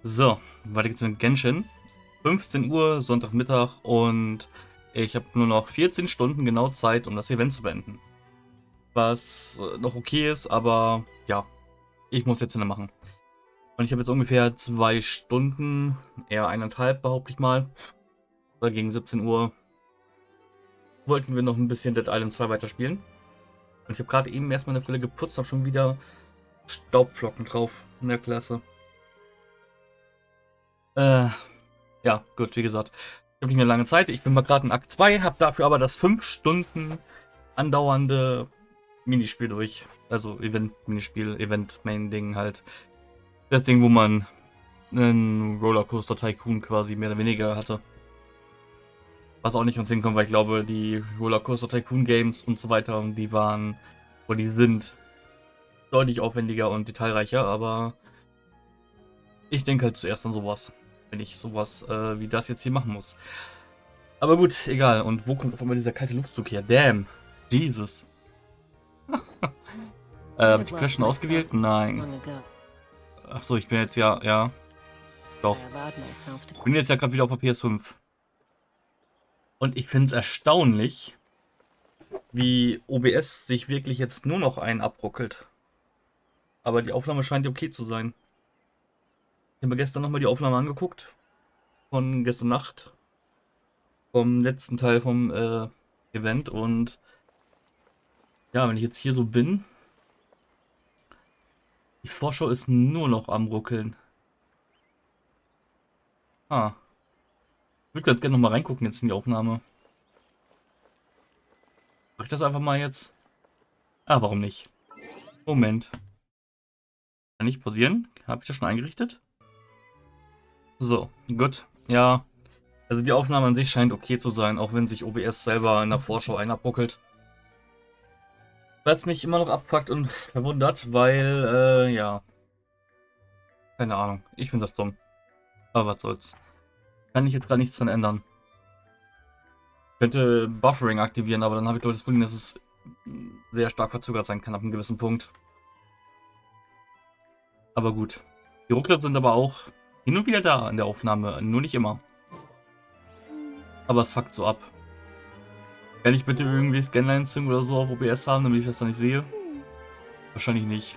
So, weiter geht's mit Genshin. 15 Uhr, Sonntagmittag und ich habe nur noch 14 Stunden genau Zeit, um das Event zu beenden. Was noch okay ist, aber ja, ich muss jetzt machen. Und ich habe jetzt ungefähr 2 Stunden, eher 1,5 behaupte ich mal. Weil gegen 17 Uhr wollten wir noch ein bisschen Dead Island 2 weiterspielen. Und ich habe gerade eben erst meine Brille geputzt, habe schon wieder Staubflocken drauf in der Klasse. Ja, gut, wie gesagt. Ich habe nicht mehr lange Zeit. Ich bin mal gerade in Akt 2, habe dafür aber das 5 Stunden andauernde Minispiel durch. Also Event-Minispiel, Event-Main-Ding halt. Das Ding, wo man einen Rollercoaster Tycoon quasi mehr oder weniger hatte. Was auch nicht uns hinkommt, weil ich glaube, die Rollercoaster Tycoon Games und so weiter, die waren, oder die sind deutlich aufwendiger und detailreicher, aber ich denke halt zuerst an sowas, wenn ich sowas wie das jetzt hier machen muss. Aber gut, egal. Und wo kommt auf einmal dieser kalte Luftzug her? Damn. Jesus. Habe ich die Quest schon ausgewählt? Nein. Achso, ich bin jetzt ja. Doch. Ich bin jetzt ja gerade wieder auf der PS5. Und ich finde es erstaunlich, wie OBS sich wirklich jetzt nur noch einen abruckelt. Aber die Aufnahme scheint okay zu sein. Ich habe mir gestern nochmal die Aufnahme angeguckt. Von gestern Nacht. Vom letzten Teil vom Event. Und ja, wenn ich jetzt hier so bin, die Vorschau ist nur noch am Ruckeln. Ah. Ich würde ganz gerne nochmal reingucken jetzt in die Aufnahme. Mach ich das einfach mal jetzt? Ah, warum nicht? Moment. Kann ich pausieren? Habe ich das schon eingerichtet? So, gut. Ja, also die Aufnahme an sich scheint okay zu sein, auch wenn sich OBS selber in der Vorschau einabruckelt. Was mich immer noch abfuckt und verwundert, weil, ja, keine Ahnung. Ich finde das dumm. Aber was soll's. Kann ich jetzt gar nichts dran ändern. Ich könnte Buffering aktivieren, aber dann habe ich glaube ich das Problem, dass es sehr stark verzögert sein kann ab einem gewissen Punkt. Aber gut. Die Ruckler sind aber auch hin und wieder da in der Aufnahme, nur nicht immer. Aber es fuckt so ab. Kann ich bitte irgendwie Scanlines oder so auf OBS haben, damit ich das dann nicht sehe? Wahrscheinlich nicht.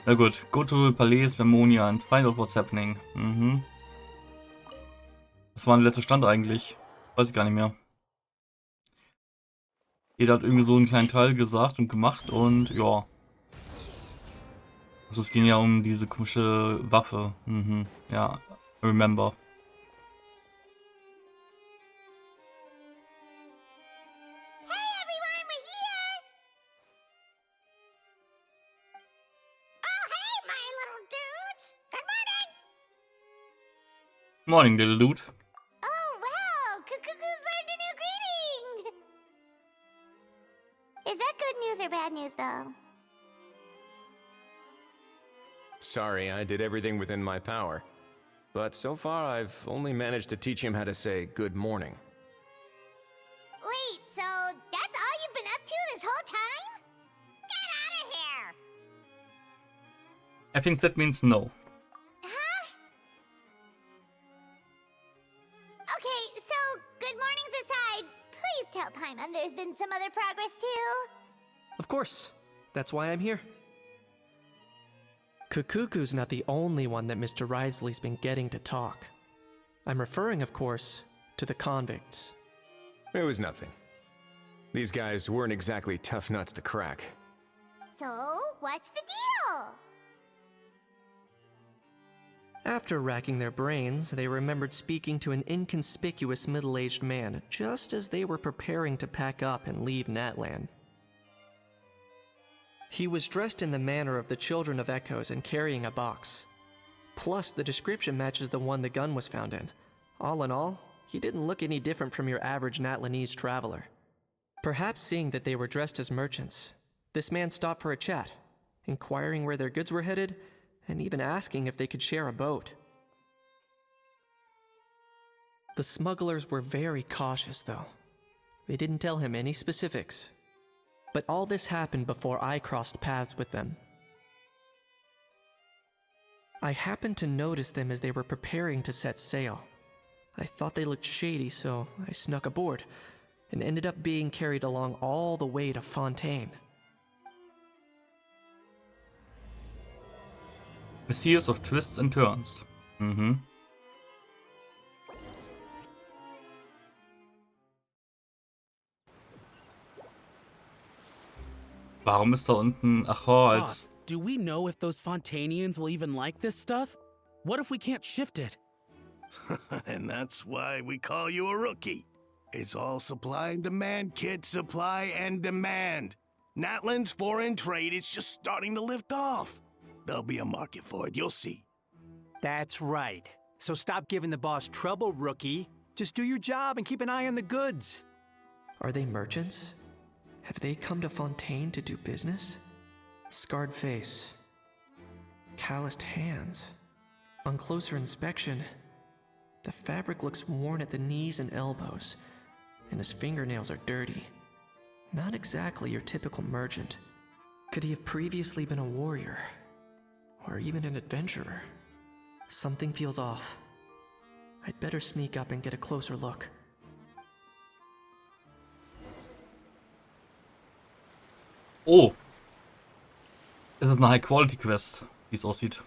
Na gut, go to Palais Vermonia and find out what's happening. Mhm. Was war der letzte Stand eigentlich? Weiß ich gar nicht mehr. Jeder hat irgendwie so einen kleinen Teil gesagt und gemacht und ja. Also es ging ja um diese komische Waffe. Mhm. Ja, remember. Hey everyone, we're here! Oh hey, my little dudes! Good morning! Morning, little dude. Oh wow, Cuckoo's learned a new greeting! Is that good news or bad news though? Sorry, I did everything within my power. But so far, I've only managed to teach him how to say good morning. Wait, so that's all you've been up to this whole time? Get out of here! I think that means no. Huh? Okay, so good mornings aside, please tell Paimon there's been some other progress too. Of course. That's why I'm here. Kukuku's not the only one that Mr. Risley's been getting to talk. I'm referring, of course, to the convicts. It was nothing. These guys weren't exactly tough nuts to crack. So, what's the deal? After racking their brains, they remembered speaking to an inconspicuous middle-aged man just as they were preparing to pack up and leave Natlan. He was dressed in the manner of the Children of Echoes and carrying a box. Plus, the description matches the one the gun was found in. All in all, he didn't look any different from your average Natlanese traveler. Perhaps seeing that they were dressed as merchants, this man stopped for a chat, inquiring where their goods were headed, and even asking if they could share a boat. The smugglers were very cautious, though. They didn't tell him any specifics. But all this happened before I crossed paths with them. I happened to notice them as they were preparing to set sail. I thought they looked shady, so I snuck aboard, and ended up being carried along all the way to Fontaine. A series of twists and turns. Mhm. Warum ist da unten... Ach, als... Boss, do we know if those Fontanians will even like this stuff? What if we can't shift it? And that's why we call you a rookie. It's all supply and demand, kid. Supply and demand. Natlan's foreign trade is just starting to lift off. There'll be a market for it, you'll see. That's right. So stop giving the boss trouble, rookie. Just do your job and keep an eye on the goods. Are they merchants? Have they come to Fontaine to do business? Scarred face. Calloused hands. On closer inspection, the fabric looks worn at the knees and elbows, and his fingernails are dirty. Not exactly your typical merchant. Could he have previously been a warrior? Or even an adventurer? Something feels off. I'd better sneak up and get a closer look. Oh! Es ist eine High-Quality-Quest, wie es aussieht.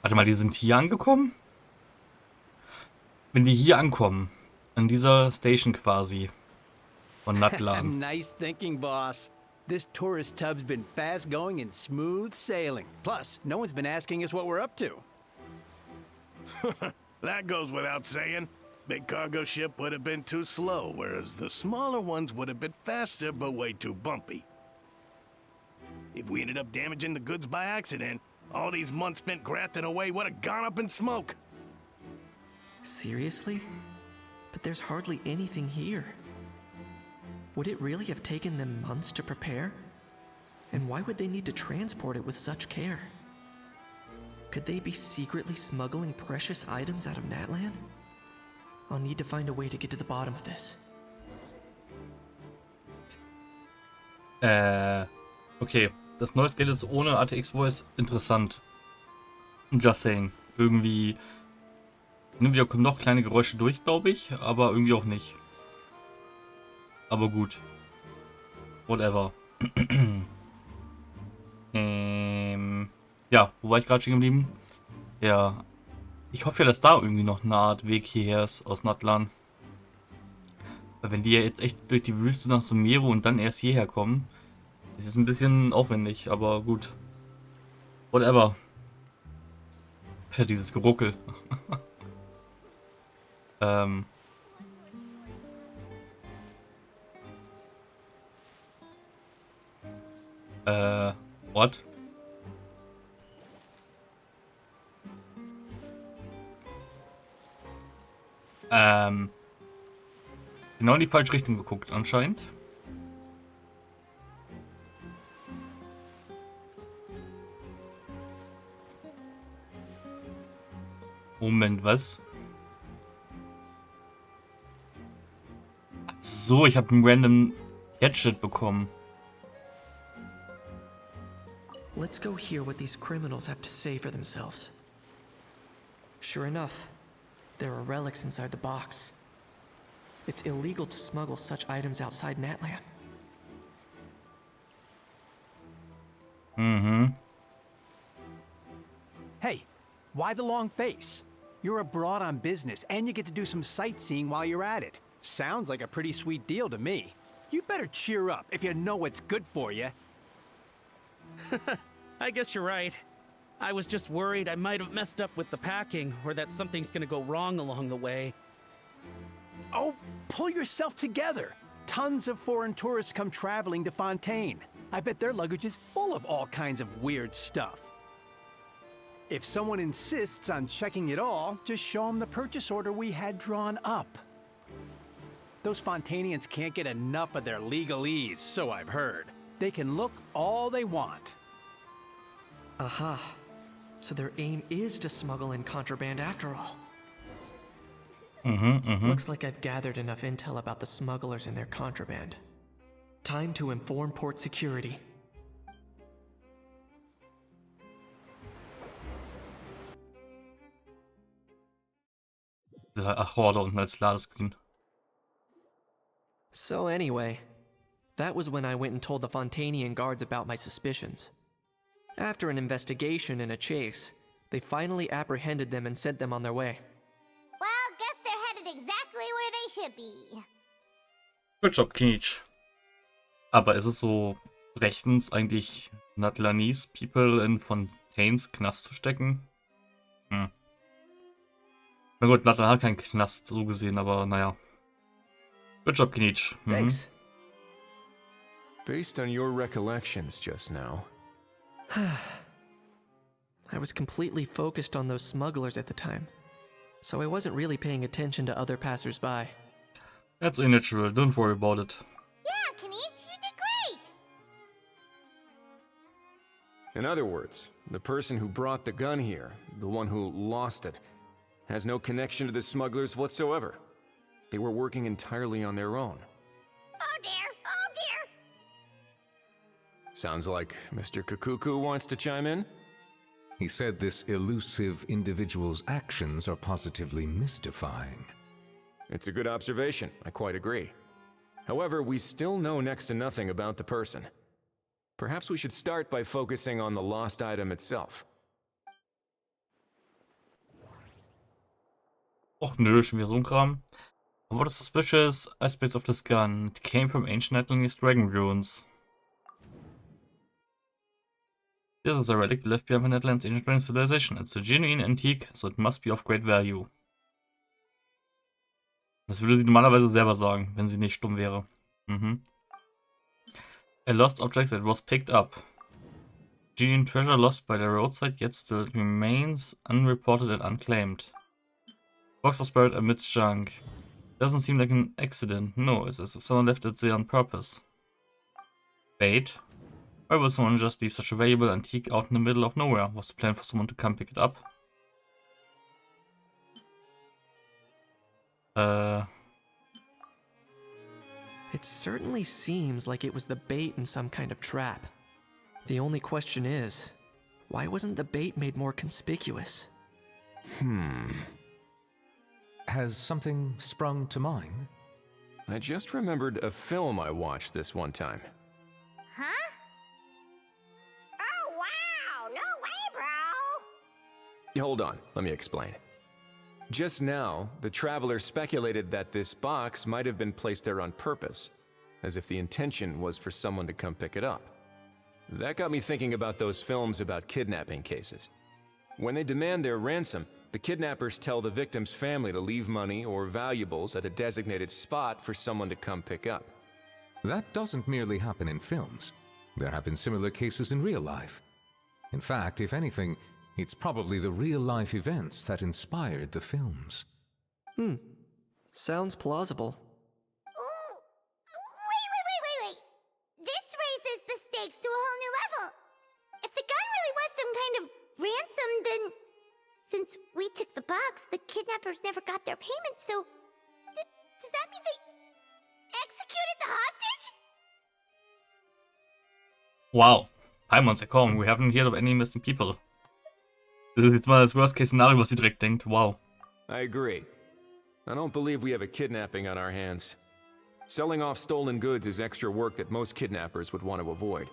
Warte mal, die sind hier angekommen? Wenn die hier ankommen, an dieser Station quasi, von Natlan. Nice thinking, boss. This tourist tub's been fast going and smooth sailing. Plus, no one's been asking us what we're up to. That goes without saying. Big cargo ship would have been too slow, whereas the smaller ones would have been faster but way too bumpy. If we ended up damaging the goods by accident, all these months spent grafting away would have gone up in smoke. Seriously? But there's hardly anything here. Would it really have taken them months to prepare? And why would they need to transport it with such care? Could they be secretly smuggling precious items out of Natlan? I'll need to find a way to get to the bottom of this. Okay. Das neue Skate ist ohne ATX-Voice interessant. Just saying. Irgendwie... Wieder kommen noch kleine Geräusche durch, glaube ich. Aber irgendwie auch nicht. Aber gut. Whatever. Ja, wo war ich gerade stehen geblieben? Ja. Ich hoffe ja, dass da irgendwie noch eine Art Weg hierher ist aus Natlan. Weil wenn die ja jetzt echt durch die Wüste nach Sumeru und dann erst hierher kommen, ist es ein bisschen aufwendig, aber gut. Whatever. Das ist ja dieses Geruckel. What? Genau in die falsche Richtung geguckt, anscheinend. Moment, was? Ach so, ich habe einen random Gadget bekommen. Let's go hear what these criminals have to say for themselves. Sure enough, there are relics inside the box. It's illegal to smuggle such items outside Natlan. Hey, why the long face? You're abroad on business, and you get to do some sightseeing while you're at it. Sounds like a pretty sweet deal to me. You better cheer up if you know what's good for you. I guess you're right. I was just worried I might have messed up with the packing, or that something's gonna go wrong along the way. Oh, pull yourself together. Tons of foreign tourists come traveling to Fontaine. I bet their luggage is full of all kinds of weird stuff. If someone insists on checking it all, just show them the purchase order we had drawn up. Those Fontainians can't get enough of their legalese, so I've heard. They can look all they want. Aha. So their aim is to smuggle in contraband after all. Looks like I've gathered enough intel about the smugglers and their contraband. Time to inform port security. Horde unten als Ladescreen. So anyway, that was when I went and told the Fontanian guards about my suspicions. After an investigation and a chase, they finally apprehended them and sent them on their way. Well, guess they're headed exactly where they should be. Good job, Kinich. Aber ist es so rechtens, eigentlich Natlanese People in Fontaines Knast zu stecken? Na gut, Natlan hat keinen Knast so gesehen, aber naja. Good job, Kinich. Thanks. Based on your recollections just now, I was completely focused on those smugglers at the time, so I wasn't really paying attention to other passers-by. That's unnatural, don't worry about it. Yeah, Kanich, you did great! in other words, the person who brought the gun here, the one who lost it, has no connection to the smugglers whatsoever. They were working entirely on their own. Oh dear, oh dear! Sounds like Mr. Kakuku wants to chime in? He said this elusive individual's actions are positively mystifying. It's a good observation, I quite agree. However, we still know next to nothing about the person. Perhaps we should start by focusing on the lost item itself. Och nö, schon wieder so ein Kram. What are suspicious aspects of this gun? It came from ancient Natlanese dragon ruins. This is a relic left behind by Natlan's ancient dragon civilization. It's a genuine antique, so it must be of great value. Das würde sie normalerweise selber sagen, wenn sie nicht stumm wäre. A lost object that was picked up. Genuine treasure lost by the roadside, yet still remains unreported and unclaimed. Box was buried amidst junk. Doesn't seem like an accident. No, it's as if someone left it there on purpose. Bait? Why would someone just leave such a valuable antique out in the middle of nowhere? Was the plan for someone to come pick it up? It certainly seems like it was the bait in some kind of trap. The only question is, why wasn't the bait made more conspicuous? Has something sprung to mind? I just remembered a film I watched this one time. Huh? Oh wow, no way, bro! Hold on, let me explain. Just now, the traveler speculated that this box might have been placed there on purpose, as if the intention was for someone to come pick it up. That got me thinking about those films about kidnapping cases. When they demand their ransom, the kidnappers tell the victim's family to leave money or valuables at a designated spot for someone to come pick up. That doesn't merely happen in films. There have been similar cases in real life. In fact, if anything, it's probably the real-life events that inspired the films. Sounds plausible. Ooh, wait! This raises the stakes to a whole new level. If the gun really was some kind of ransom, then since we took the box, the kidnappers never got their payment, so does that mean they executed the hostage? Wow. Paimon's erkommen. We haven't heard of any missing people. Das ist jetzt mal das Worst-Case-Szenario, was sie direkt denkt. Wow. I agree. I don't believe we have a kidnapping on our hands. Selling off stolen goods is extra work that most kidnappers would want to avoid.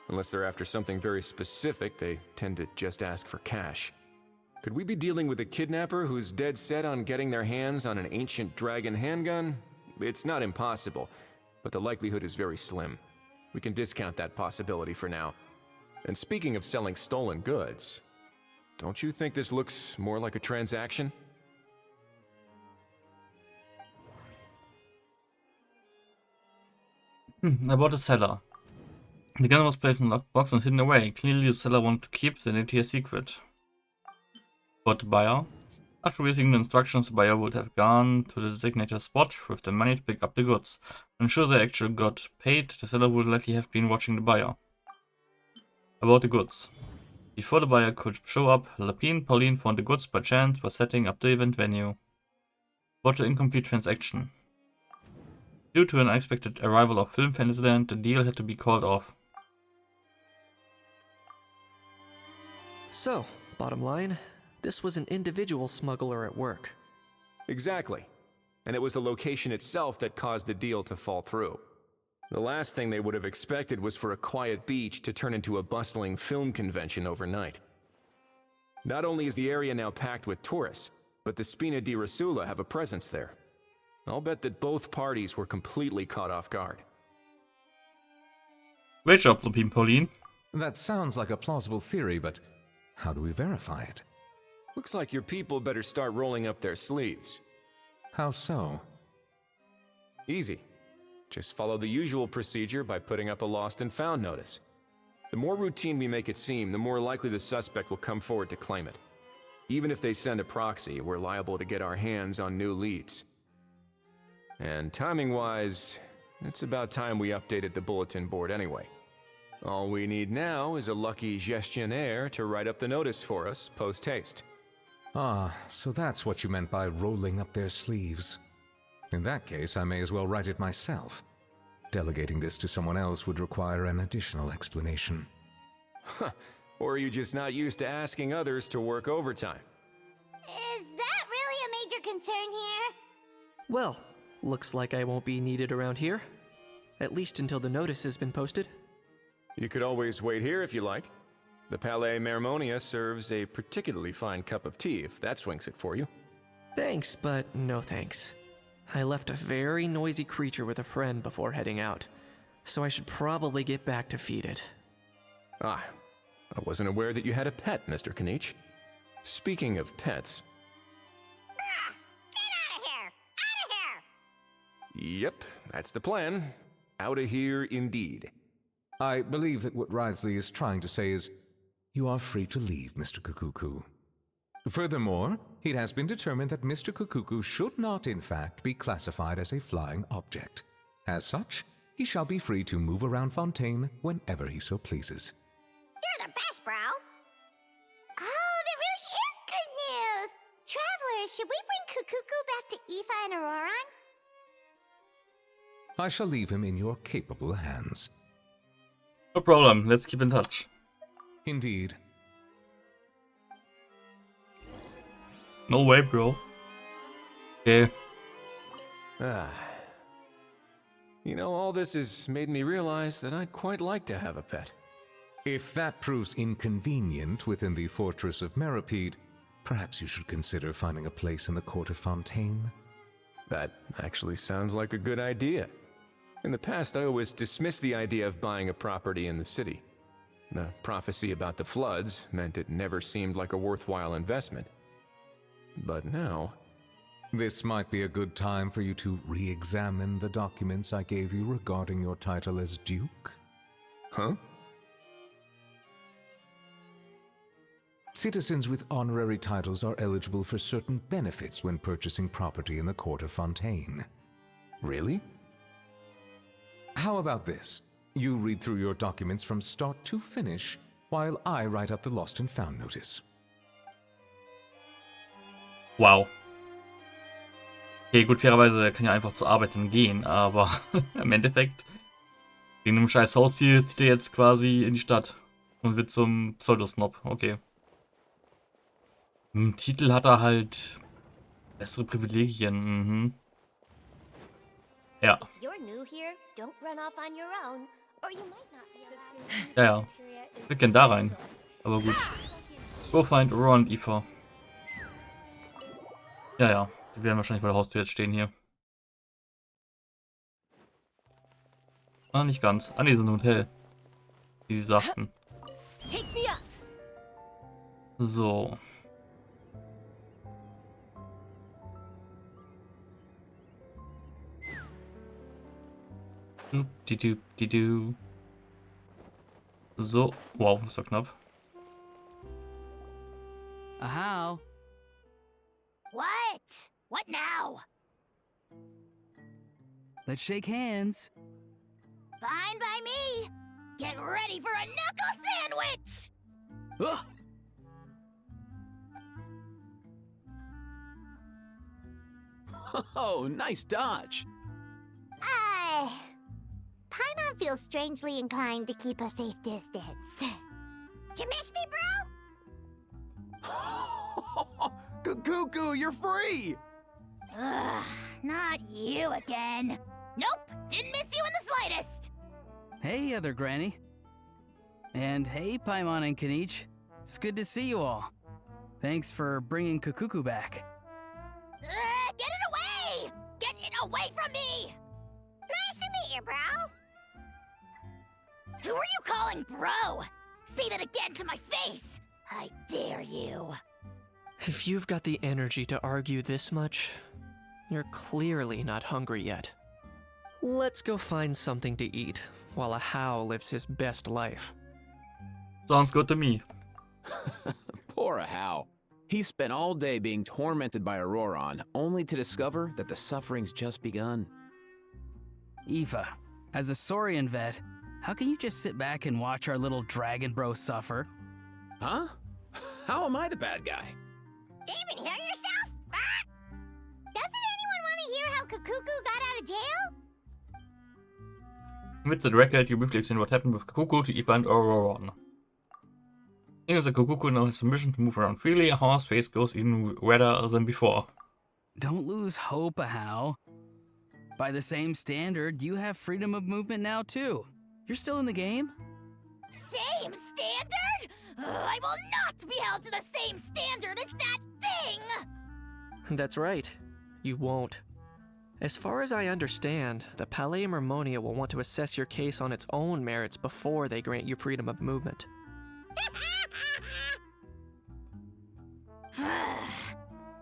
Unless they're after something very specific, they tend to just ask for cash. Could we be dealing with a kidnapper who's dead set on getting their hands on an ancient dragon handgun? It's not impossible, but the likelihood is very slim. We can discount that possibility for now. And speaking of selling stolen goods, don't you think this looks more like a transaction? About the seller. The gun was placed in a locked box and hidden away. Clearly the seller wanted to keep the identity a secret. About the buyer. After receiving the instructions, the buyer would have gone to the designated spot with the money to pick up the goods. To ensure they actually got paid, the seller would likely have been watching the buyer. About the goods. Before the buyer could show up, Pauline found the goods by chance by setting up the event venue. About the incomplete transaction. Due to an unexpected arrival of Film Fantasyland, the deal had to be called off. So, bottom line, this was an individual smuggler at work. Exactly. And it was the location itself that caused the deal to fall through. The last thing they would have expected was for a quiet beach to turn into a bustling film convention overnight. Not only is the area now packed with tourists, but the Spina di Rosula have a presence there. I'll bet that both parties were completely caught off guard. Great job, Lupin Pauline. That sounds like a plausible theory, but how do we verify it? Looks like your people better start rolling up their sleeves. How so? Easy. Just follow the usual procedure by putting up a lost and found notice. The more routine we make it seem, the more likely the suspect will come forward to claim it. Even if they send a proxy, we're liable to get our hands on new leads. And timing-wise, it's about time we updated the bulletin board anyway. All we need now is a lucky gestionnaire to write up the notice for us post-haste. Ah, so that's what you meant by rolling up their sleeves. In that case, I may as well write it myself. Delegating this to someone else would require an additional explanation. Or are you just not used to asking others to work overtime? Is that really a major concern here? Well, looks like I won't be needed around here. At least until the notice has been posted. You could always wait here if you like. The Palais Mermonia serves a particularly fine cup of tea if that swings it for you. Thanks, but no thanks. I left a very noisy creature with a friend before heading out, so I should probably get back to feed it. Ah, I wasn't aware that you had a pet, Mr. Kanich. Speaking of pets... Get out of here! Out of here! Yep, that's the plan. Outta here indeed. I believe that what Wriothesley is trying to say is, you are free to leave, Mr. Kukuku. Furthermore, it has been determined that Mr. Kukuku should not, in fact, be classified as a flying object. As such, he shall be free to move around Fontaine whenever he so pleases. You're the best, bro! Oh, that really is good news! Travelers, should we bring Kukuku back to Aoife and Auroron? I shall leave him in your capable hands. No problem, let's keep in touch. Indeed. No way, bro. Okay. You know, all this has made me realize that I'd quite like to have a pet. If that proves inconvenient within the fortress of Meripede, perhaps you should consider finding a place in the court of Fontaine. That actually sounds like a good idea. In the past, I always dismissed the idea of buying a property in the city. The prophecy about the floods meant it never seemed like a worthwhile investment. But now... This might be a good time for you to re-examine the documents I gave you regarding your title as Duke. Huh? Citizens with honorary titles are eligible for certain benefits when purchasing property in the court of Fontaine. Really? How about this? You read through your documents from start to finish, while I write up the lost and found notice. Wow. Okay, gut, fairerweise, er kann ja einfach zur Arbeit dann gehen, aber im Endeffekt, wegen einem scheiß Haustier zieht er jetzt quasi in die Stadt und wird zum Pseudosnob. Okay. Im Titel hat er halt bessere Privilegien. Mhm. Ja. You're new here, don't run off on your own, or you might not be allowed. Ja, ja. Wir können da rein. Aber gut. Go find Auroron und Aoife. Ja, ja. Die werden wahrscheinlich vor der Haustür jetzt stehen hier. Ah, nicht ganz. Ah, die sind im Hotel. Wie sie sagten. So. Du. So. Wow, das war knapp. How? What? What now? Let's shake hands. Fine by me. Get ready for a knuckle sandwich! Ugh. Oh, nice dodge. Paimon feels strangely inclined to keep a safe distance. Did you miss me, bro? Cuckoo, you're free! Ugh, not you again. Nope, didn't miss you in the slightest. Hey, other Granny. And hey, Paimon and Kanich. It's good to see you all. Thanks for bringing Kukuku back. Get it away! Get it away from me! Nice to meet you, bro. Who are you calling bro? Say that again to my face! I dare you. If you've got the energy to argue this much, you're clearly not hungry yet. Let's go find something to eat while a How lives his best life. Sounds good to me. Poor How. He spent all day being tormented by Auroron, only to discover that the suffering's just begun. Eva, as a Saurian vet, how can you just sit back and watch our little dragon bro suffer? Huh? How am I the bad guy? Even hear yourself? Ah! Doesn't anyone want to hear how Kukuku got out of jail? With the record, you briefly explain what happened with Kukuku to Eva and Auroron. Seeing that Kukuku now has permission to move around freely, How's face goes even redder than before. Don't lose hope, How. By the same standard, you have freedom of movement now too. You're still in the game? Same standard? I will not be held to the same standard as that thing! That's right. You won't. As far as I understand, the Palais Mermonia will want to assess your case on its own merits before they grant you freedom of movement.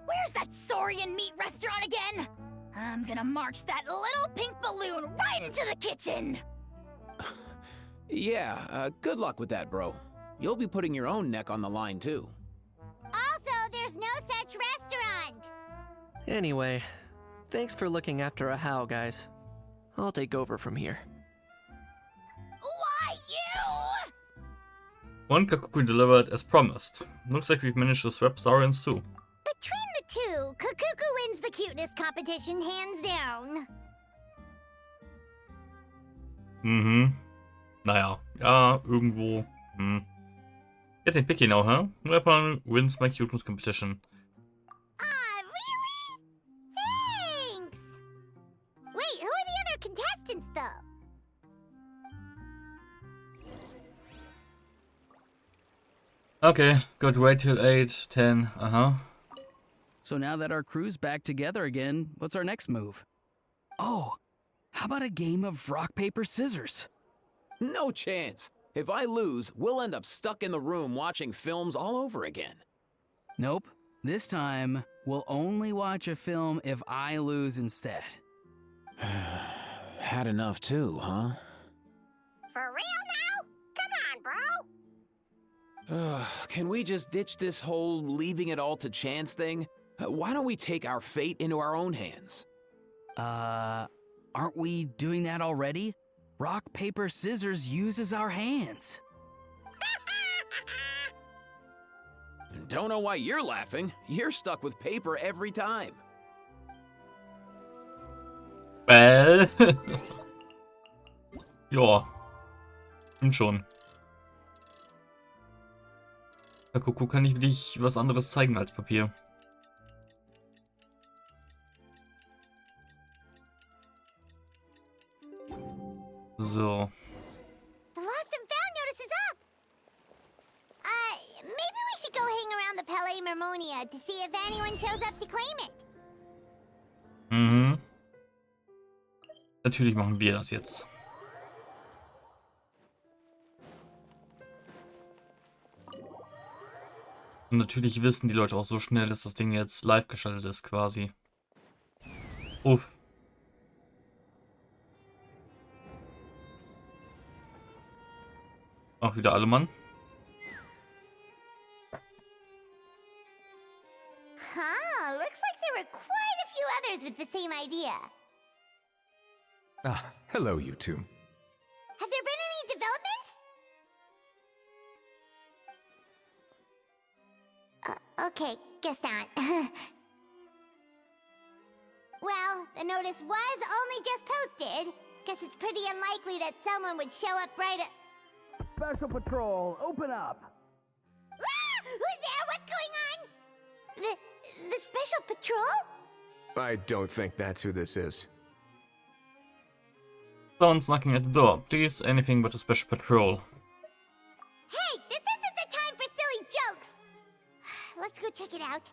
Where's that Saurian meat restaurant again? I'm gonna march that little pink balloon right into the kitchen! Yeah, good luck with that, bro. You'll be putting your own neck on the line, too. Also, there's no such restaurant! Anyway, thanks for looking after a How, guys. I'll take over from here. Why you? One Kukuku delivered as promised. Looks like we've managed to swap Saurians too. Between the two, Kukuku wins the cuteness competition hands down. Naja, ja, irgendwo. Getting picky now, huh? Weapon wins my cuteness competition. Ah, really? Thanks! Wait, who are the other contestants, though? Okay, got to wait till 8, 10, So now that our crew's back together again, what's our next move? Oh, how about a game of rock, paper, scissors? No chance. If I lose, we'll end up stuck in the room watching films all over again. Nope. This time, we'll only watch a film if I lose instead. Had enough too, huh? For real now? Come on, bro! Can we just ditch this whole leaving it all to chance thing? Why don't we take our fate into our own hands? Aren't we doing that already? Rock, paper, scissors uses our hands. Don't know why you're laughing. You're stuck with paper every time. Well. Ja. Und schon. Ja, Kuku kann ich wirklich was anderes zeigen als Papier. So. The lost and found notice is up! Maybe we should go hang around the Palais Mermonia to see if anyone shows up to claim it. Natürlich machen wir das jetzt. Und natürlich wissen die Leute auch so schnell, dass das Ding jetzt live geschaltet ist, quasi. Uff. Auch wieder alle Mann. Huh, looks like there were quite a few others with the same idea. Ah, hello, you two. Have there been any developments? Okay, guess not. Well, the notice was only just posted. Guess it's pretty unlikely that someone would show up right at... Special Patrol, open up! Ah! Who's there? What's going on? The Special Patrol? I don't think that's who this is. Someone's knocking at the door. Please, anything but a special patrol. Hey, this isn't the time for silly jokes! Let's go check it out.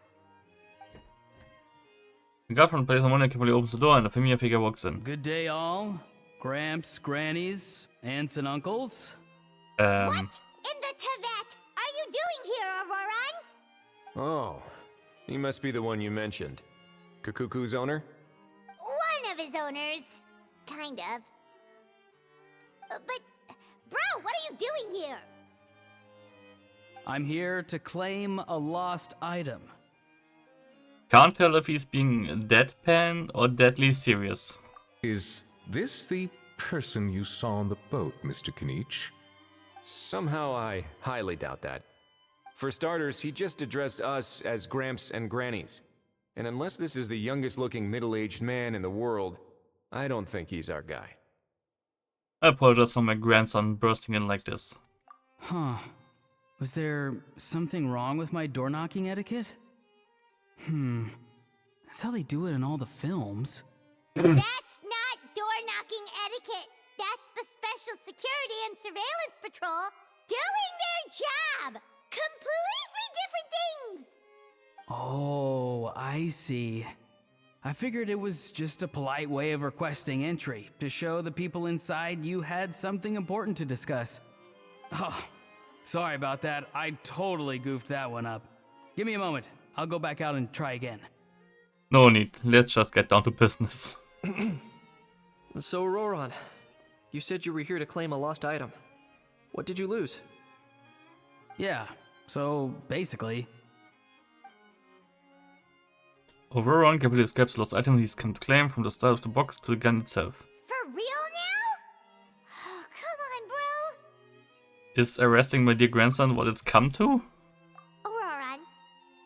The guard from the place on Monday carefully opens the door and a familiar figure walks in. Good day, all. Gramps, grannies, aunts, and uncles. What in the Tevat are you doing here, Auroran? Oh, he must be the one you mentioned. Kukuku's owner? One of his owners. Kind of. But, bro, what are you doing here? I'm here to claim a lost item. Can't tell if he's being deadpan or deadly serious. Is this the person you saw on the boat, Mr. Kinich? Somehow I highly doubt that. For starters, he just addressed us as Gramps and Grannies. And unless this is the youngest looking middle-aged man in the world, I don't think he's our guy. I apologize for my grandson bursting in like this. Huh. Was there something wrong with my door-knocking etiquette? That's how they do it in all the films. That's not door-knocking etiquette. That's the Special Security and Surveillance Patrol doing their job. Completely different things. Oh, I see. I figured it was just a polite way of requesting entry to show the people inside you had something important to discuss. Oh, sorry about that. I totally goofed that one up. Give me a moment. I'll go back out and try again. No need. Let's just get down to business. So, Auroran, you said you were here to claim a lost item. What did you lose? Yeah, so basically... Auroran carefully describes the lost item he's come to claim from the start of the box to the gun itself. For real now? Oh, come on, bro. Is arresting my dear grandson what it's come to? Auroran,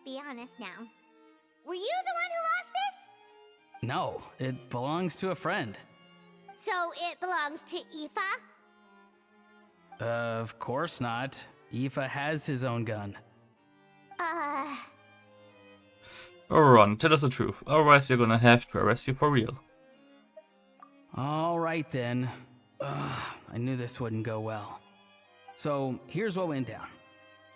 be honest now. Were you the one who lost this? No, it belongs to a friend. So it belongs to Aoife? Of course not. Aoife has his own gun. Auroran, tell us the truth. Otherwise, we're gonna have to arrest you for real. All right then. I knew this wouldn't go well. So here's what went down.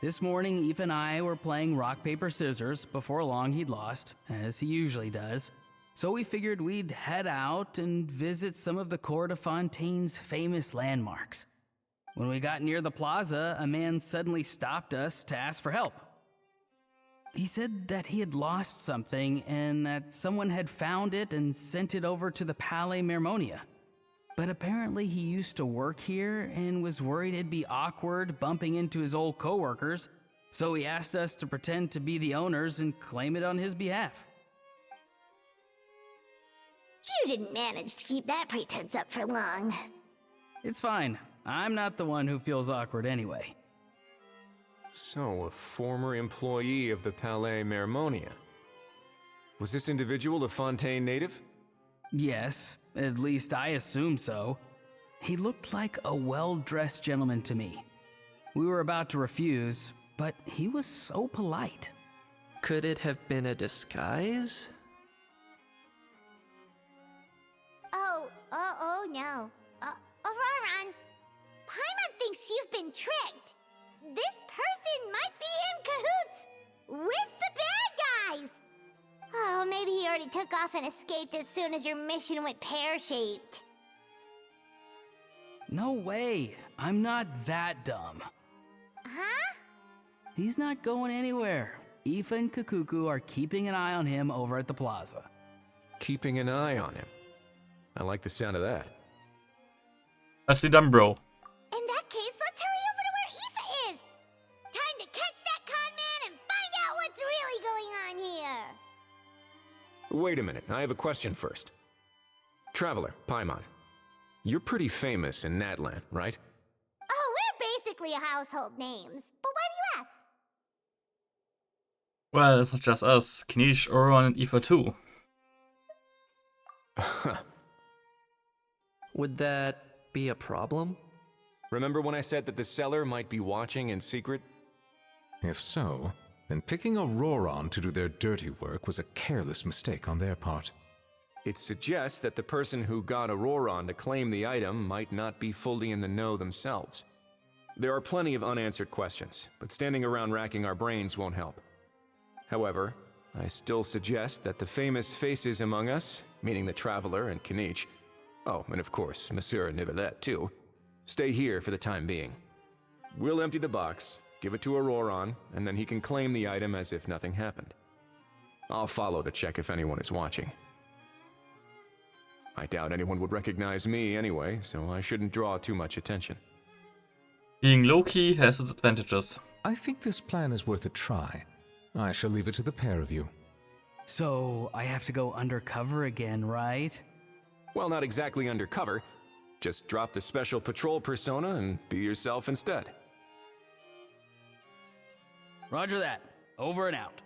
This morning, Eve and I were playing rock, paper, scissors. Before long, he'd lost, as he usually does. So we figured we'd head out and visit some of the Cour de Fontaine's famous landmarks. When we got near the plaza, a man suddenly stopped us to ask for help. He said that he had lost something and that someone had found it and sent it over to the Palais Mermonia. But apparently he used to work here and was worried it'd be awkward bumping into his old coworkers, so he asked us to pretend to be the owners and claim it on his behalf. You didn't manage to keep that pretense up for long. It's fine. I'm not the one who feels awkward anyway. So, a former employee of the Palais Mermonia. Was this individual a Fontaine native? Yes, at least I assume so. He looked like a well-dressed gentleman to me. We were about to refuse, but he was so polite. Could it have been a disguise? Oh no. Auroran, Paimon thinks you've been tricked. This person might be in cahoots with the bad guys. Oh, maybe he already took off and escaped as soon as your mission went pear-shaped. No way. I'm not that dumb. Huh? He's not going anywhere. Aoife and Kukuku are keeping an eye on him over at the plaza. Keeping an eye on him. I like the sound of that. I see them, bro. In that case, let's hurry over to where Aoife is. Time to catch that con man and find out what's really going on here. Wait a minute, I have a question first. Traveler, Paimon. You're pretty famous in Natlan, right? Oh, we're basically household names. But why do you ask? Well, it's not just us. Kinich, Auroran, and Aoife too. Would that be a problem? Remember when I said that the seller might be watching in secret? If so, then picking Auroron to do their dirty work was a careless mistake on their part. It suggests that the person who got Auroron to claim the item might not be fully in the know themselves. There are plenty of unanswered questions, but standing around racking our brains won't help. However, I still suggest that the famous faces among us, meaning the Traveler and Kinich, oh, and of course, Monsieur Nivelette too, stay here for the time being. We'll empty the box, give it to Auroron, and then he can claim the item as if nothing happened. I'll follow to check if anyone is watching. I doubt anyone would recognize me anyway, so I shouldn't draw too much attention. Being low-key has its advantages. I think this plan is worth a try. I shall leave it to the pair of you. So, I have to go undercover again, right? Well, not exactly undercover. Just drop the special patrol persona and be yourself instead. Roger that. Over and out.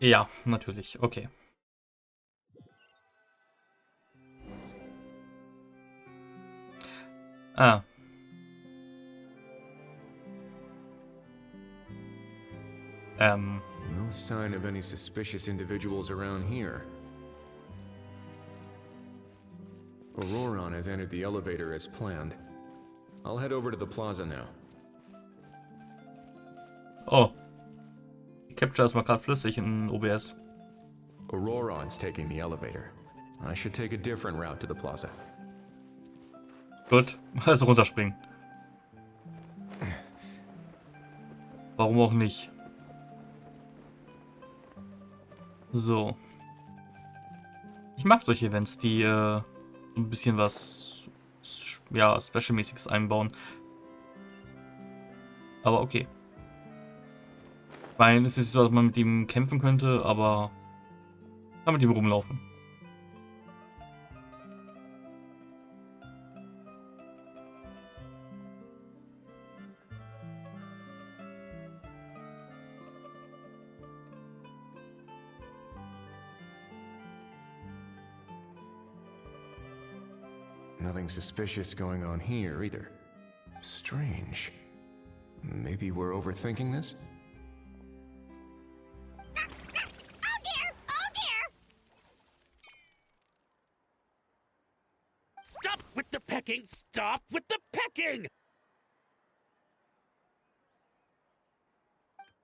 Ja, natürlich. Okay. Ah. No sign of any suspicious individuals around here. Auroron has entered the elevator as planned. I'll head over to the plaza now. Oh. Die Capture ist mal gerade flüssig in OBS. Auroron's taking the elevator. I should take a different route to the plaza. Gut, also runterspringen. Warum auch nicht? So. Ich mag solche Events, die ein bisschen was, ja, Special-mäßiges einbauen. Aber okay. Ich meine, es ist nicht so, dass man mit ihm kämpfen könnte, aber kann mit ihm rumlaufen. Nothing suspicious going on here either. Strange. Maybe we're overthinking this? Oh dear! Oh dear! Stop with the pecking! Stop with the pecking!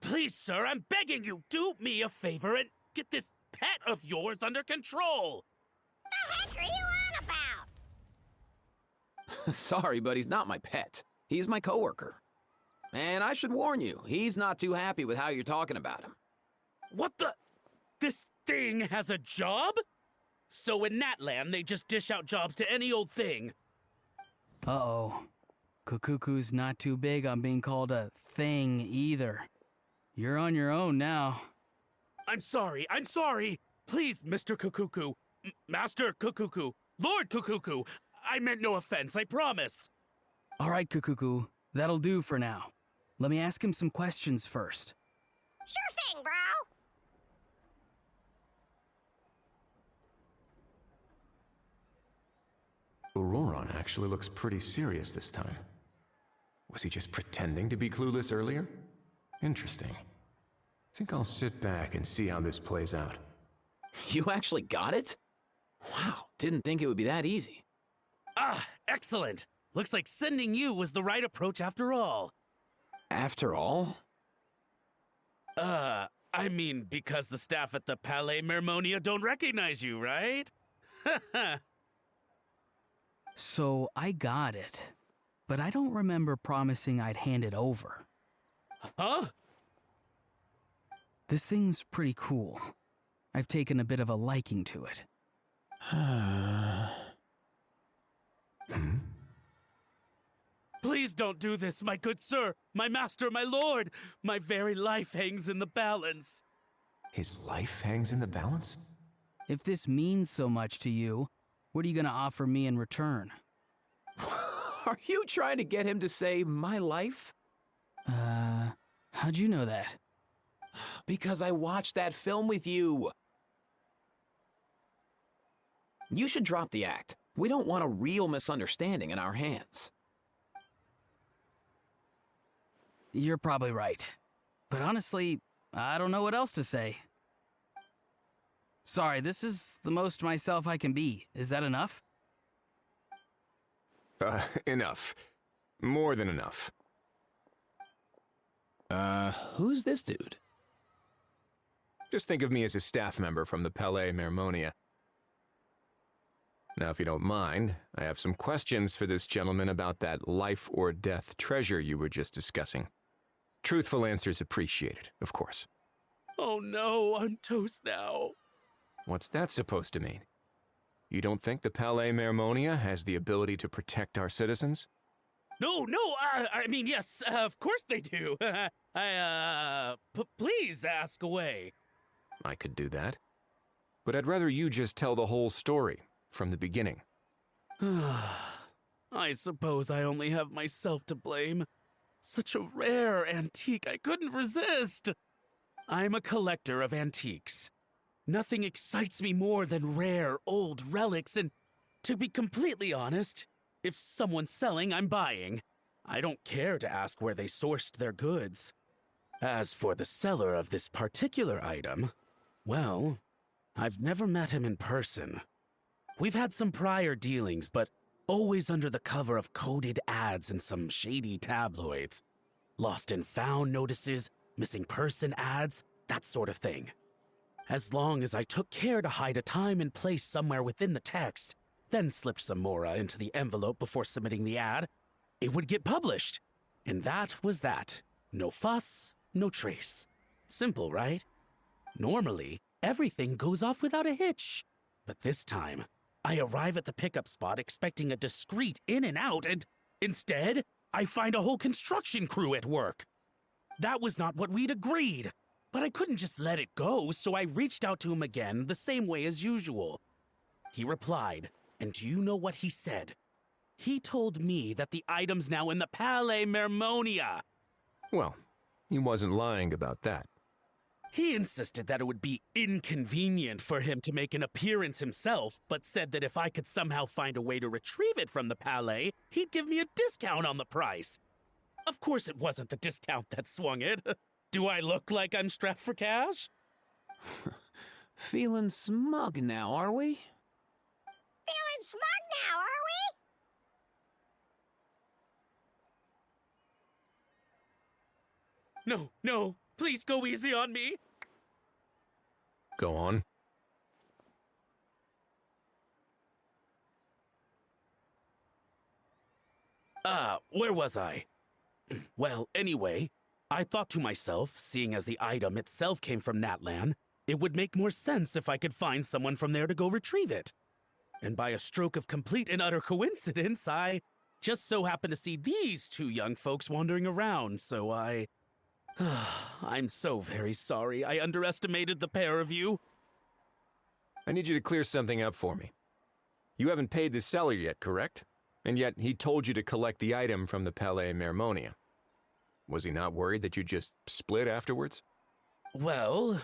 Please, sir, I'm begging you, do me a favor and get this pet of yours under control! The heck are you on about? Sorry, but he's not my pet. He's my coworker. And I should warn you, he's not too happy with how you're talking about him. What the? This thing has a job? So in Natlan, they just dish out jobs to any old thing. Uh-oh. Kukuku's not too big on being called a thing either. You're on your own now. I'm sorry. Please, Mr. Kukuku. Master Kukuku. Lord Kukuku. I meant no offense, I promise. All right, Kukuku. That'll do for now. Let me ask him some questions first. Sure thing, bro. Auroron actually looks pretty serious this time. Was he just pretending to be clueless earlier? Interesting. Think I'll sit back and see how this plays out. You actually got it? Wow, didn't think it would be that easy. Ah, excellent. Looks like sending you was the right approach after all. After all? I mean, because the staff at the Palais Mermonia don't recognize you, right? So I got it, but I don't remember promising I'd hand it over. Huh? This thing's pretty cool. I've taken a bit of a liking to it. Please don't do this, my good sir, my master, my lord. My very life hangs in the balance. His life hangs in the balance? If this means so much to you, what are you gonna offer me in return? Are you trying to get him to say my life? How'd you know that? Because I watched that film with you. You should drop the act. We don't want a real misunderstanding in our hands. you're probably right. But honestly, I don't know what else to say. Sorry, this is the most myself I can be. Is that enough? Enough. More than enough. Who's this dude? Just think of me as a staff member from the Palais Mermonia. Now, if you don't mind, I have some questions for this gentleman about that life or death treasure you were just discussing. Truthful answers appreciated, of course. Oh no, I'm toast now. What's that supposed to mean? You don't think the Palais Mermonia has the ability to protect our citizens? No, I mean, yes, of course they do. Please ask away. I could do that. But I'd rather you just tell the whole story, from the beginning. I suppose I only have myself to blame. Such a rare antique, I couldn't resist. I'm a collector of antiques. Nothing excites me more than rare, old relics, and to be completely honest, if someone's selling, I'm buying. I don't care to ask where they sourced their goods. As for the seller of this particular item, well, I've never met him in person. We've had some prior dealings, but always under the cover of coded ads in some shady tabloids. Lost and found notices, missing person ads, that sort of thing. As long as I took care to hide a time and place somewhere within the text, then slipped some mora into the envelope before submitting the ad, it would get published. And that was that. No fuss, no trace. Simple, right? Normally, everything goes off without a hitch. But this time, I arrive at the pickup spot expecting a discreet in and out, and instead, I find a whole construction crew at work. That was not what we'd agreed. But I couldn't just let it go, so I reached out to him again the same way as usual. He replied, and do you know what he said? He told me that the item's now in the Palais Mermonia. Well, he wasn't lying about that. He insisted that it would be inconvenient for him to make an appearance himself, but said that if I could somehow find a way to retrieve it from the Palais, he'd give me a discount on the price. Of course it wasn't the discount that swung it. Do I look like I'm strapped for cash? Feeling smug now, are we? Feeling smug now, are we? No, please go easy on me. Go on. Where was I? Well, anyway, I thought to myself, seeing as the item itself came from Natlan, it would make more sense if I could find someone from there to go retrieve it. And by a stroke of complete and utter coincidence, I just so happened to see these two young folks wandering around, so I'm so very sorry. I underestimated the pair of you. I need you to clear something up for me. You haven't paid the seller yet, correct? And yet he told you to collect the item from the Palais Mermonia. Was he not worried that you just split afterwards? Well,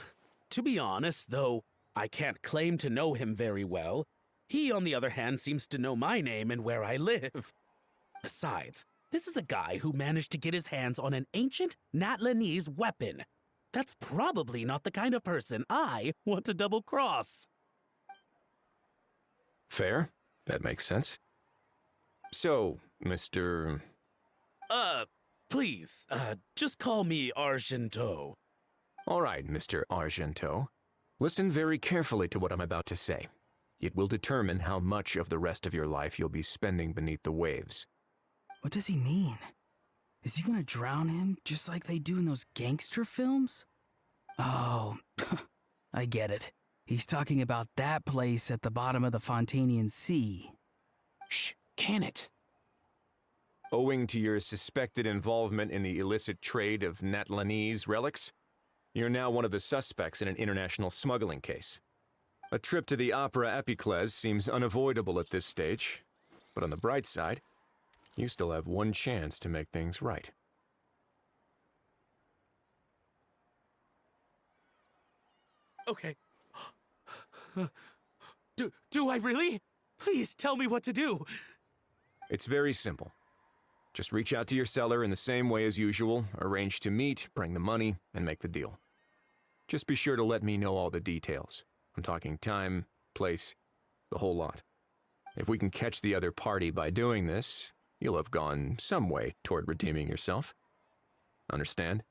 to be honest, though I can't claim to know him very well, he, on the other hand, seems to know my name and where I live. Besides, this is a guy who managed to get his hands on an ancient Natlanese weapon. That's probably not the kind of person I want to double-cross. Fair. That makes sense. So, Mr. Please, just call me Argento. All right, Mr. Argento. Listen very carefully to what I'm about to say. It will determine how much of the rest of your life you'll be spending beneath the waves. What does he mean? Is he gonna drown him just like they do in those gangster films? Oh, I get it. He's talking about that place at the bottom of the Fontanian Sea. Shh, can it? Owing to your suspected involvement in the illicit trade of Natlanese relics, you're now one of the suspects in an international smuggling case. A trip to the Opera Epiclese seems unavoidable at this stage, but on the bright side, you still have one chance to make things right. Okay. Do I really? Please tell me what to do. It's very simple. Just reach out to your seller in the same way as usual, arrange to meet, bring the money, and make the deal. Just be sure to let me know all the details. I'm talking time, place, the whole lot. If we can catch the other party by doing this, you'll have gone some way toward redeeming yourself. Understand?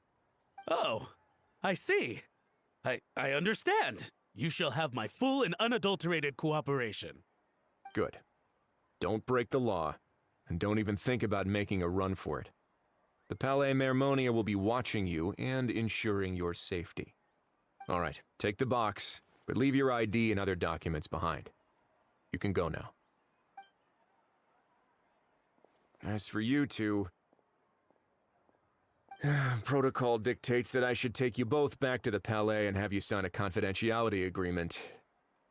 Oh, I see. I understand. You shall have my full and unadulterated cooperation. Good. Don't break the law, and don't even think about making a run for it. The Palais Mermonia will be watching you and ensuring your safety. All right, take the box, but leave your ID and other documents behind. You can go now. As for you two, protocol dictates that I should take you both back to the Palais and have you sign a confidentiality agreement.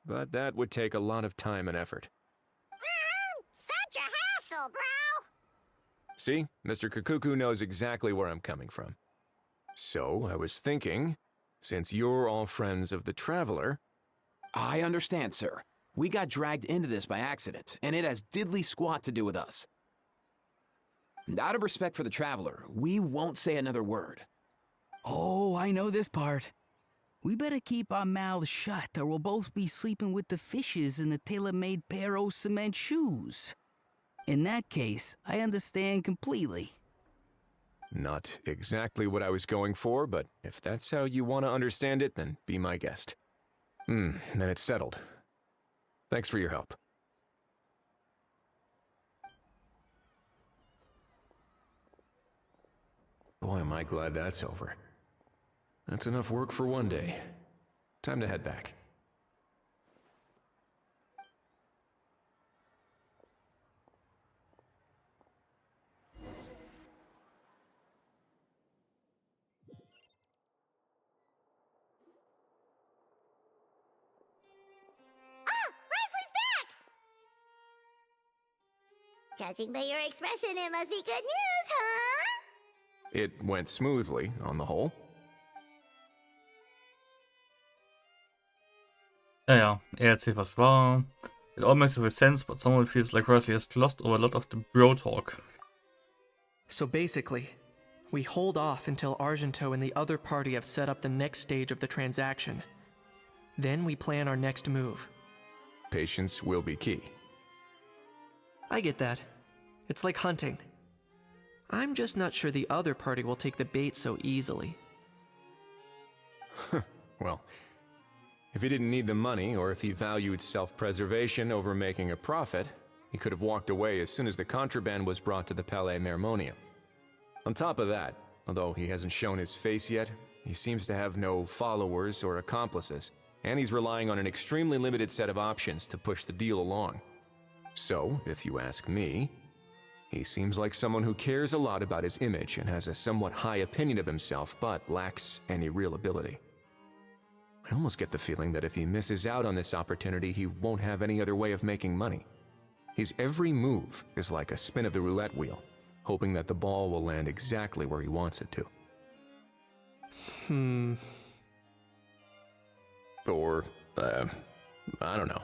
But that would take a lot of time and effort. Such a hassle, bro! See, Mr. Kukuku knows exactly where I'm coming from. So, I was thinking, since you're all friends of the Traveler... I understand, sir. We got dragged into this by accident, and it has diddly squat to do with us. Out of respect for the Traveler, we won't say another word. Oh, I know this part. We better keep our mouths shut, or we'll both be sleeping with the fishes in the tailor-made pair of cement shoes. In that case, I understand completely. Not exactly what I was going for, but if that's how you want to understand it, then be my guest. Then it's settled. Thanks for your help. Boy, am I glad that's over. That's enough work for one day. Time to head back. Judging by your expression, it must be good news, huh? It went smoothly, on the whole. Ja, er erzählt, was war. It all makes sense, but someone feels like Rosie has lost over a lot of the bro talk. So basically, we hold off until Argento and the other party have set up the next stage of the transaction. Then we plan our next move. Patience will be key. I get that. It's like hunting. I'm just not sure the other party will take the bait so easily. Well, if he didn't need the money, or if he valued self-preservation over making a profit, he could have walked away as soon as the contraband was brought to the Palais Mermonia. On top of that, although he hasn't shown his face yet, he seems to have no followers or accomplices, and he's relying on an extremely limited set of options to push the deal along. So, if you ask me, he seems like someone who cares a lot about his image and has a somewhat high opinion of himself, but lacks any real ability. I almost get the feeling that if he misses out on this opportunity, he won't have any other way of making money. His every move is like a spin of the roulette wheel, hoping that the ball will land exactly where he wants it to. Or, I don't know.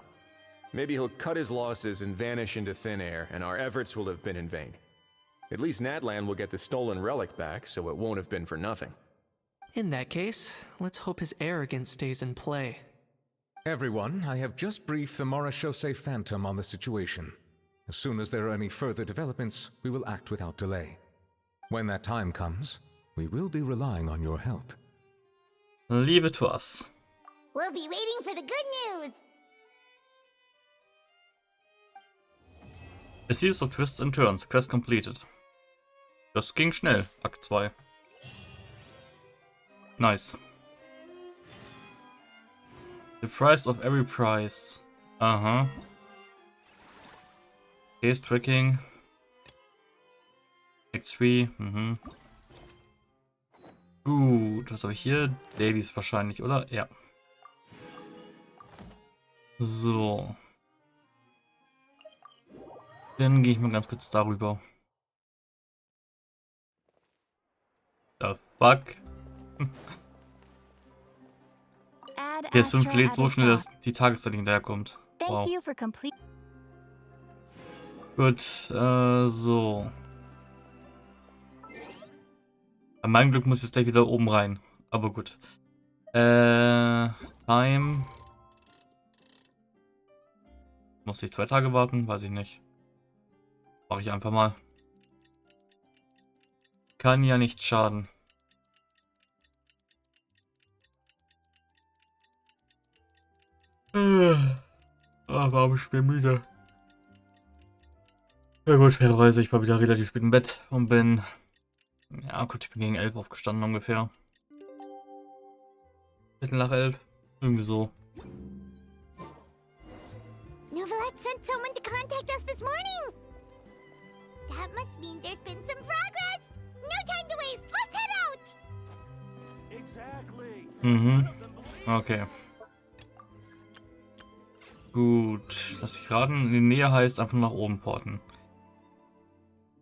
Maybe he'll cut his losses and vanish into thin air, and our efforts will have been in vain. At least Natlan will get the stolen relic back, so it won't have been for nothing. In that case, let's hope his arrogance stays in play. Everyone, I have just briefed the Marechaussee Phantom on the situation. As soon as there are any further developments, we will act without delay. When that time comes, we will be relying on your help. Leave it to us. We'll be waiting for the good news. A series of twists and turns. Quest completed. Das ging schnell. Akt 2. Nice. The price of every prize. Aha. Case tracking. Act 3. Gut, was habe ich hier? Dailies wahrscheinlich, oder? Ja. So. Dann gehe ich mal ganz kurz darüber. The fuck? PS5 lädt so schnell, dass die Tageszeit hinterherkommt. Wow. Gut, so. Bei meinem Glück muss ich jetzt gleich wieder oben rein. Aber gut. Time. Muss ich 2 Tage warten? Weiß ich nicht. Mache ich einfach mal. Kann ja nicht schaden. Aber ich bin müde. Ja gut, fairerweise, ich war wieder relativ spät im Bett und bin... Ja gut, ich bin gegen 11 aufgestanden ungefähr. Viertel nach 11. Irgendwie so. Novelette sent someone to contact us this morning. That must mean there's been some progress. No time to waste. Let's head out. Exactly. Mhm. Okay. Gut. Das hier gerade in die Nähe heißt einfach nach oben porten.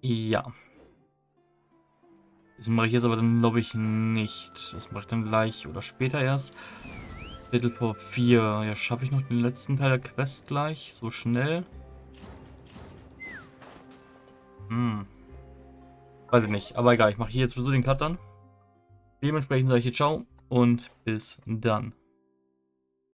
Ja. Das mache ich jetzt aber dann, glaube ich, nicht. Das mache ich dann gleich oder später erst. Viertel vor 4. Ja, schaffe ich noch den letzten Teil der Quest gleich? So schnell? Weiß ich nicht. Aber egal, ich mache hier jetzt sowieso den Cut dann. Dementsprechend sage ich hier ciao und bis dann.